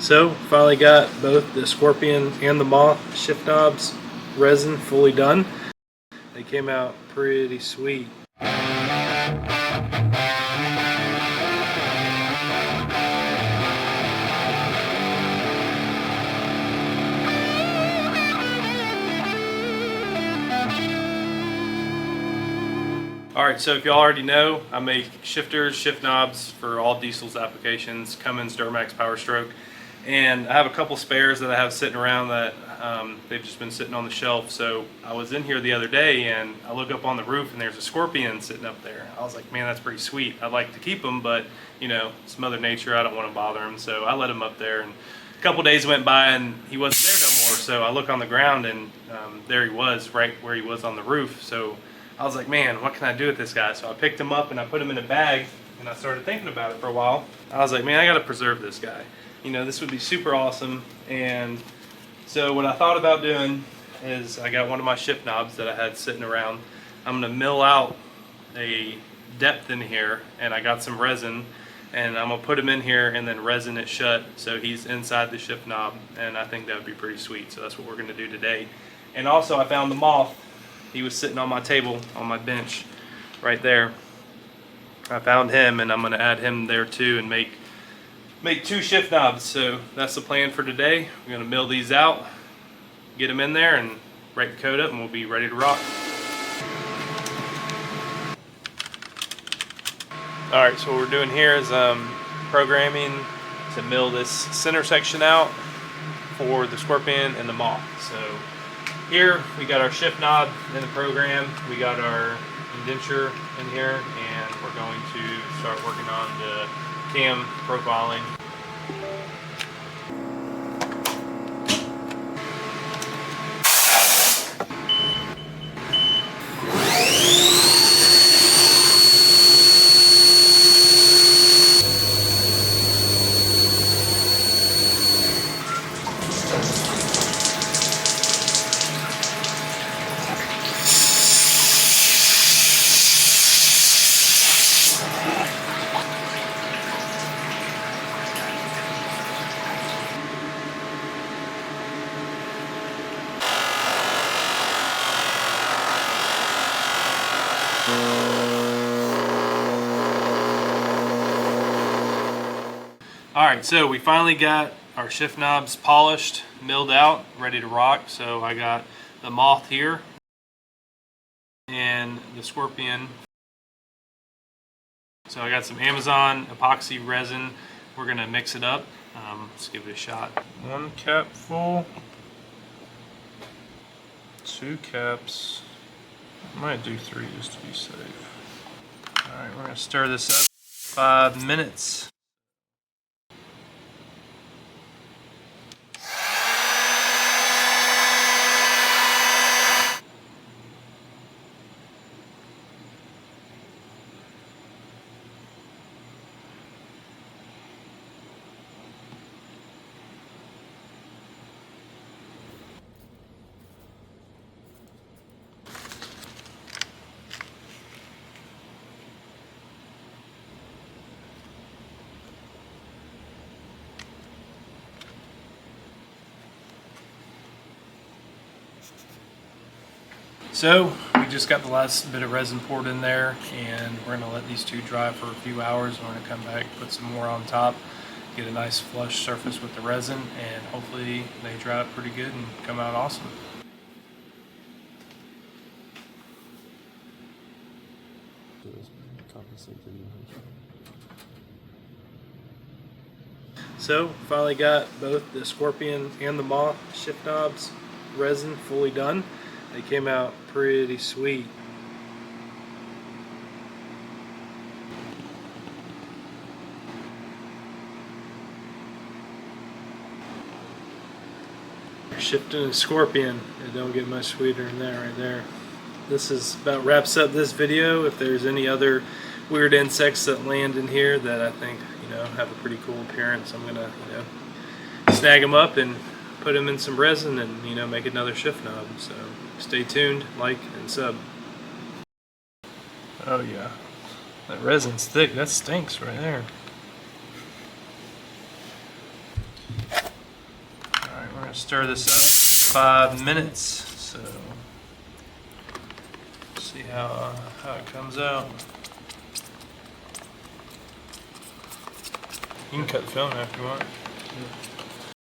So finally got both the Scorpion and the Moth shift knobs resin fully done. They came out pretty sweet. Alright, so if y'all already know, I make shifters, shift knobs for all diesels applications, Cummins, Duramax, Power Stroke. And I have a couple spares that I have sitting around that they've just been sitting on the shelf. So I was in here the other day and I look up on the roof and there's a Scorpion sitting up there. I was like, man, that's pretty sweet. I'd like to keep them, but you know, it's Mother Nature. I don't want to bother him. So I let him up there, and a couple days went by and he wasn't there no more. So I look on the ground and there he was, right where he was on the roof. So I was like, man, what can I do with this guy? So I picked him up and I put him in a bag, and I started thinking about it for a while. I was like, man, I got to preserve this guy. You know, this would be super awesome. And so what I thought about doing is I got one of my shift knobs that I had sitting around. I'm going to mill out a depth in here, and I got some resin, and I'm going to put him in here and then resin it shut so he's inside the shift knob, and I think that would be pretty sweet. So that's what we're going to do today. And also I found the Moth. He was sitting on my table, on my bench, right there. I found him, and I'm going to add him there too and make two shift knobs. So that's the plan for today. We're going to mill these out, get them in there, and break the code up, and we'll be ready to rock. Alright, so what we're doing here is programming to mill this center section out for the Scorpion and the Moth. So here we got our shift knob in the program, we got our indenture in here, and we're going to start working on the cam profiling. Alright, so we finally got our shift knobs polished, milled out, ready to rock. So I got the Moth here and the Scorpion. So I got some Amazon epoxy resin. We're going to mix it up. Let's give it a shot. 1 cap full, 2 caps. I might do 3 just to be safe. Alright, we're going to stir this up 5 minutes. So we just got the last bit of resin poured in there, and we're going to let these two dry for a few hours. We're going to come back, put some more on top, get a nice flush surface with the resin, and hopefully they dry up pretty good and come out awesome. So finally got both the Scorpion and the Moth shift knobs resin fully done. They came out pretty sweet. Shifting a Scorpion, it don't get much sweeter than that right there. This is about wraps up this video. If there's any other weird insects that land in here that I think, you know, have a pretty cool appearance, I'm gonna, you know, snag them up and put them in some resin and, you know, make another shift knob. So stay tuned, like and sub. Oh yeah, that resin's thick. That stinks right there. gonna stir this up 5 minutes. So see how it comes out. You can cut the film after you want.